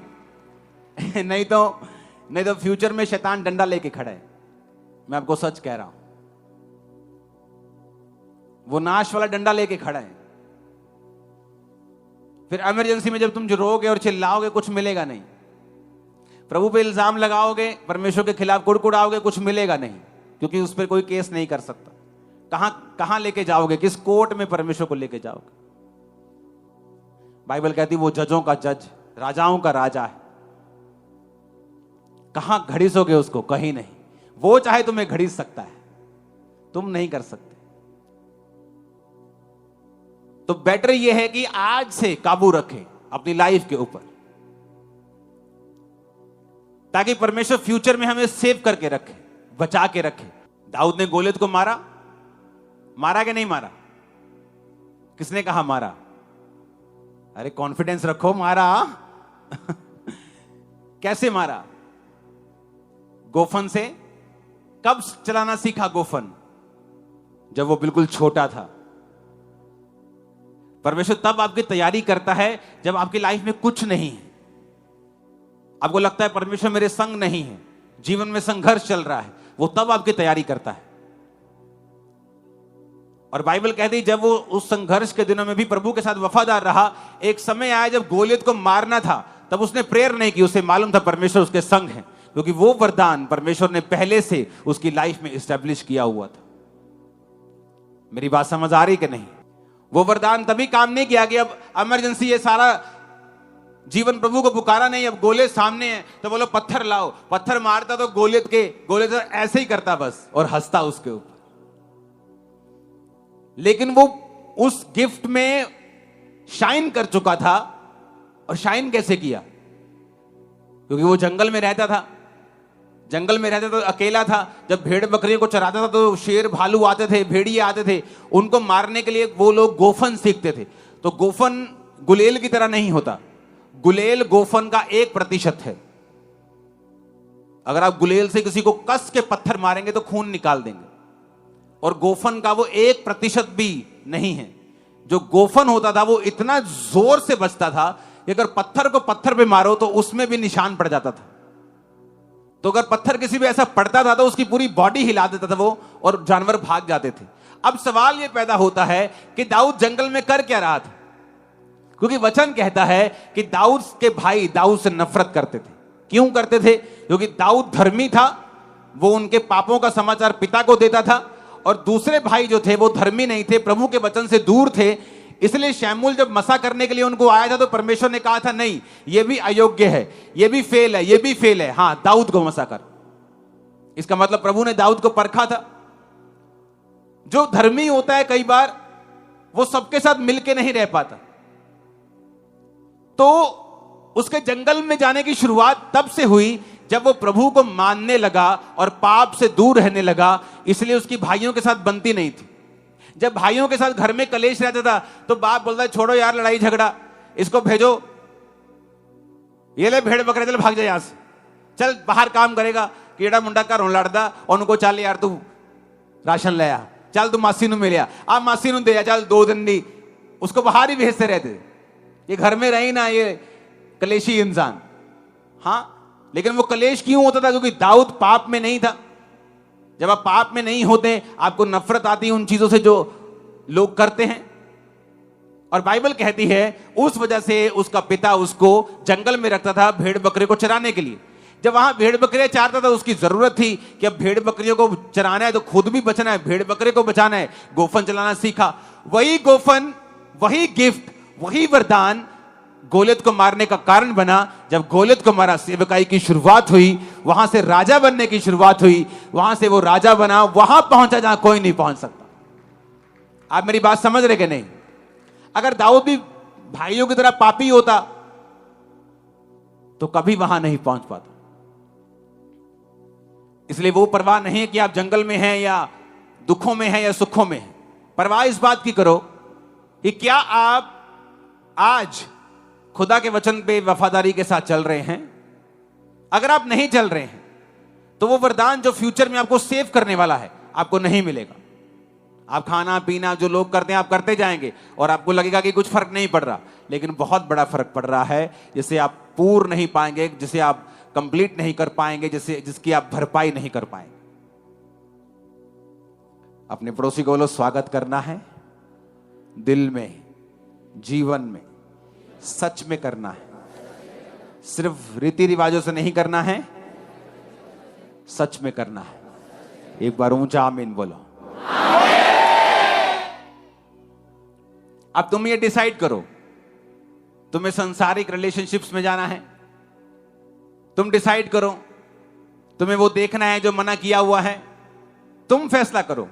नहीं तो फ्यूचर में शैतान डंडा लेके खड़ा है। मैं आपको सच कह रहा हूं, वो नाश वाला डंडा लेके खड़ा है। फिर इमरजेंसी में जब तुम रोओगे और चिल्लाओगे, कुछ मिलेगा नहीं। प्रभु पे इल्जाम लगाओगे, परमेश्वर के खिलाफ कुड़कुड़ाओगे, कुछ मिलेगा नहीं, क्योंकि उस पर कोई केस नहीं कर सकता। कहां लेके जाओगे? किस कोर्ट में परमेश्वर को लेके जाओगे? बाइबल कहती वो जजों का जज, राजाओं का राजा है। कहां घड़ीसोगे उसको? कहीं नहीं। वो चाहे तुम्हें घड़ीस सकता है, तुम नहीं कर सकते। तो बेटर यह है कि आज से काबू रखें अपनी लाइफ के ऊपर, ताकि परमेश्वर फ्यूचर में हमें सेव करके रखे, बचा के रखे। दाऊद ने गोलियत को मारा कि नहीं मारा? किसने कहा मारा? अरे कॉन्फिडेंस रखो, मारा। कैसे मारा? गोफन से। कब चलाना सीखा गोफन? जब वो बिल्कुल छोटा था। परमेश्वर तब आपकी तैयारी करता है जब आपकी लाइफ में कुछ नहीं है, आपको लगता है परमेश्वर मेरे संग नहीं है, जीवन में संघर्ष चल रहा है, वो तब आपकी तैयारी करता है। और बाइबल कहती है जब वो उस संघर्ष के दिनों में भी प्रभु के साथ वफादार रहा, एक समय आया जब गोलियत को मारना था, तब उसने प्रेयर नहीं की। उसे मालूम था परमेश्वर उसके संग है, क्योंकि वो वरदान परमेश्वर ने पहले से उसकी लाइफ में एस्टेब्लिश किया हुआ था। मेरी बात समझ आ रही कि नहीं? वो वरदान तभी काम नहीं किया कि अब इमरजेंसी है, सारा जीवन प्रभु को पुकारा नहीं, अब गोलियत सामने है तो बोलो पत्थर लाओ। पत्थर मारता तो गोलियत ऐसे ही करता बस और हंसता उसके ऊपर। लेकिन वो उस गिफ्ट में शाइन कर चुका था। और शाइन कैसे किया? क्योंकि वो जंगल में रहता था, तो अकेला था। जब भेड़ बकरियों को चराता था तो शेर भालू आते थे, भेड़िए आते थे, उनको मारने के लिए वो लोग गोफन सीखते थे। तो गोफन गुलेल की तरह नहीं होता, गुलेल गोफन का 1% है। अगर आप गुलेल से किसी को कस के पत्थर मारेंगे तो खून निकाल देंगे, और गोफन का वो 1% भी नहीं है। जो गोफन होता था वो इतना जोर से बजता था कि अगर पत्थर को पत्थर पे मारो तो उसमें भी निशान पड़ जाता था। तो अगर पत्थर किसी भी ऐसा पड़ता था तो उसकी पूरी बॉडी हिला देता था वो, और जानवर भाग जाते थे। अब सवाल यह पैदा होता है कि दाऊद जंगल में कर क्या रहा था? क्योंकि वचन कहता है कि दाऊद के भाई दाऊद से नफरत करते थे। क्यों करते थे? क्योंकि दाऊद धर्मी था, वो उनके पापों का समाचार पिता को देता था, और दूसरे भाई जो थे वो धर्मी नहीं थे, प्रभु के वचन से दूर थे। इसलिए शमूएल जब मसा करने के लिए उनको आया था तो परमेश्वर ने कहा था नहीं, ये भी अयोग्य है, ये भी फेल है, ये भी फेल है, हां दाऊद को मसा कर। इसका मतलब प्रभु ने दाऊद को परखा था। जो धर्मी होता है कई बार वो सबके साथ मिलके नहीं रह पाता, तो उसके जंगल में जाने की शुरुआत तब से हुई जब वो प्रभु को मानने लगा और पाप से दूर रहने लगा। इसलिए उसकी भाइयों के साथ बनती नहीं थी। जब भाइयों के साथ घर में कलेश रहता था तो बाप बोलता है छोड़ो यार लड़ाई झगड़ा, इसको भेजो, ये ले भेड़ बकरे, चल भाग जा यहां से, चल बाहर काम करेगा, कीड़ा मुंडा का रोन लड़दा, और उनको चल यार तू राशन ले आ, चल तू मासी मिल आ, मासी दे आ, चल 2 दिन दी, उसको बाहर ही भेजते रहते थे। ये घर में रही ना ये कलेशी इंसान। हाँ, लेकिन वो कलेश क्यों होता था? क्योंकि दाऊद पाप में नहीं था। जब आप पाप में नहीं होते आपको नफरत आती है उन चीजों से जो लोग करते हैं। और बाइबल कहती है उस वजह से उसका पिता उसको जंगल में रखता था भेड़ बकरे को चराने के लिए। जब वहां भेड़ बकरियां चारता था उसकी जरूरत थी कि अब भेड़ बकरियों को चराना है तो खुद भी बचना है, भेड़ बकरे को बचाना है। गोफन चलाना सीखा। वही गोफन, वही गिफ्ट, वही वरदान गोलियत को मारने का कारण बना। जब गोलियत को मारा, सेवकाई की शुरुआत हुई, वहां से राजा बनने की शुरुआत हुई, वहां से वो राजा बना, वहां पहुंचा जहां कोई नहीं पहुंच सकता। आप मेरी बात समझ रहे कि नहीं? अगर दाऊद भी भाइयों की तरह पापी होता तो कभी वहां नहीं पहुंच पाता। इसलिए वो परवाह नहीं है कि आप जंगल में हैं या दुखों में हैं या सुखों में हैं। परवाह इस बात की करो कि क्या आप आज खुदा के वचन पे वफादारी के साथ चल रहे हैं। अगर आप नहीं चल रहे हैं तो वो वरदान जो फ्यूचर में आपको सेव करने वाला है आपको नहीं मिलेगा। आप खाना पीना जो लोग करते हैं आप करते जाएंगे और आपको लगेगा कि कुछ फर्क नहीं पड़ रहा, लेकिन बहुत बड़ा फर्क पड़ रहा है, जिसे आप पूर्ण नहीं पाएंगे, जिसे आप कंप्लीट नहीं कर पाएंगे, जिसकी आप भरपाई नहीं कर पाएंगे। अपने पड़ोसी को बोलो स्वागत करना है, दिल में, जीवन में, सच में करना है। सिर्फ रीति रिवाजों से नहीं करना है, सच में करना है। एक बार ऊंचा आमीन बोलो। अब तुम ये डिसाइड करो, तुम्हें सांसारिक रिलेशनशिप्स में जाना है। तुम डिसाइड करो, तुम्हें वो देखना है जो मना किया हुआ है। तुम फैसला करो।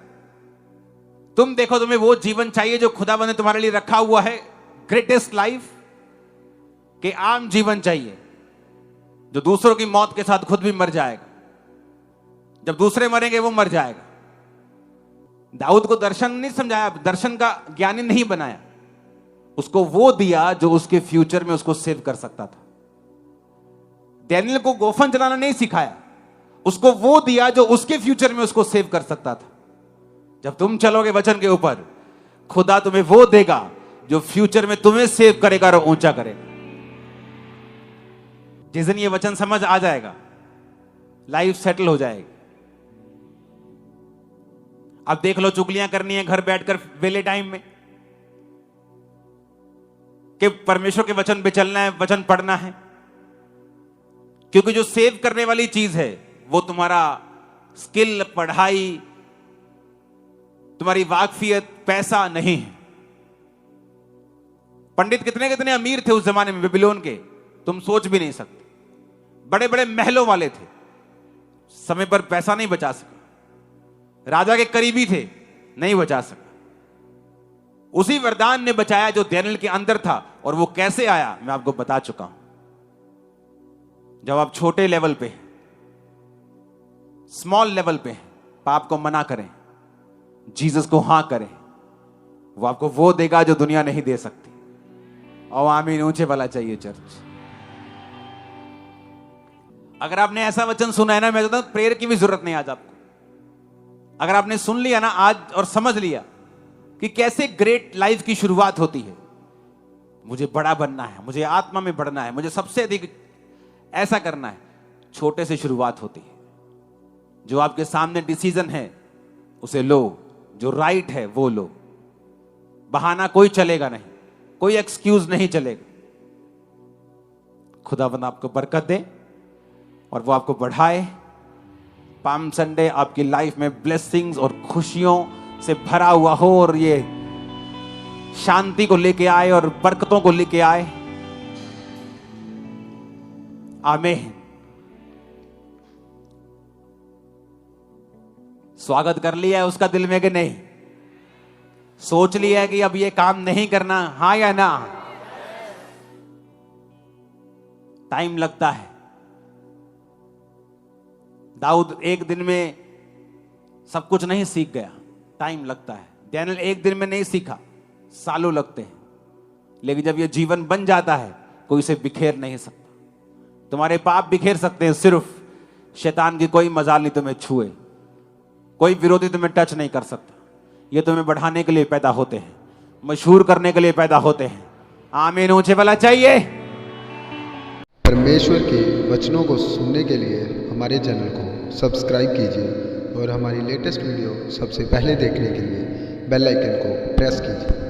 तुम देखो तुम्हें वो जीवन चाहिए जो खुदावंद ने तुम्हारे लिए रखा हुआ है, ग्रेटेस्ट लाइफ, कि आम जीवन चाहिए जो दूसरों की मौत के साथ खुद भी मर जाएगा। जब दूसरे मरेंगे वो मर जाएगा। दाऊद को दर्शन नहीं समझाया, दर्शन का ज्ञानी नहीं बनाया, उसको वो दिया जो उसके फ्यूचर में उसको सेव कर सकता था। डैनियल को गोफन चलाना नहीं सिखाया, उसको वो दिया जो उसके फ्यूचर में उसको सेव कर सकता था। जब तुम चलोगे वचन के ऊपर, खुदा तुम्हें वो देगा जो फ्यूचर में तुम्हें सेव करेगा और ऊंचा करेगा। जिस दिन ये वचन समझ आ जाएगा, लाइफ सेटल हो जाएगी। अब देख लो, चुगलियां करनी है घर बैठकर वेले टाइम में, कि परमेश्वर के वचन पे चलना है, वचन पढ़ना है। क्योंकि जो सेव करने वाली चीज है वो तुम्हारा स्किल, पढ़ाई, तुम्हारी वाकफियत, पैसा नहीं है। पंडित कितने कितने अमीर थे उस जमाने में बेबीलोन के, तुम सोच भी नहीं सकते। बड़े बड़े महलों वाले थे, समय पर पैसा नहीं बचा सका। राजा के करीबी थे, नहीं बचा सका। उसी वरदान ने बचाया जो दानियेल के अंदर था। और वो कैसे आया मैं आपको बता चुका हूं। जब आप छोटे लेवल पे, स्मॉल लेवल पे पाप को मना करें, जीसस को हां करें, वो आपको वो देगा जो दुनिया नहीं दे सकती। और आमीन ऊंचे वाला चाहिए चर्च। अगर आपने ऐसा वचन सुना है ना, मैं कहता हूं प्रेयर की भी जरूरत नहीं आज आपको। अगर आपने सुन लिया ना आज और समझ लिया कि कैसे ग्रेट लाइफ की शुरुआत होती है, मुझे बड़ा बनना है, मुझे आत्मा में बढ़ना है, मुझे सबसे अधिक ऐसा करना है, छोटे से शुरुआत होती है। जो आपके सामने डिसीजन है उसे लो, जो राइट है वो लो। बहाना कोई चलेगा नहीं, कोई एक्सक्यूज नहीं चलेगा। खुदावंद आपको बरकत दे और वो आपको बढ़ाए। पाम संडे आपकी लाइफ में ब्लेसिंग्स और खुशियों से भरा हुआ हो और ये शांति को लेके आए और बरकतों को लेके आए। आमीन। स्वागत कर लिया है उसका दिल में कि नहीं? सोच लिया है कि अब ये काम नहीं करना, हां या ना? टाइम लगता है। दाऊद एक दिन में सब कुछ नहीं सीख गया, टाइम लगता है। दानियेल एक दिन में नहीं सीखा, सालों लगते हैं। लेकिन जब ये जीवन बन जाता है कोई इसे बिखेर नहीं सकता। तुम्हारे पाप बिखेर सकते हैं सिर्फ शैतान की कोई मजाल नहीं तुम्हें छुए, कोई विरोधी तुम्हें टच नहीं कर सकता। ये तुम्हें बढ़ाने के लिए पैदा होते हैं, मशहूर करने के लिए पैदा होते हैं। आमीन ऊंचे वाला चाहिए। परमेश्वर के वचनों को सुनने के लिए हमारे चैनल को सब्सक्राइब कीजिए और हमारी लेटेस्ट वीडियो सबसे पहले देखने के लिए बेल आइकन को प्रेस कीजिए।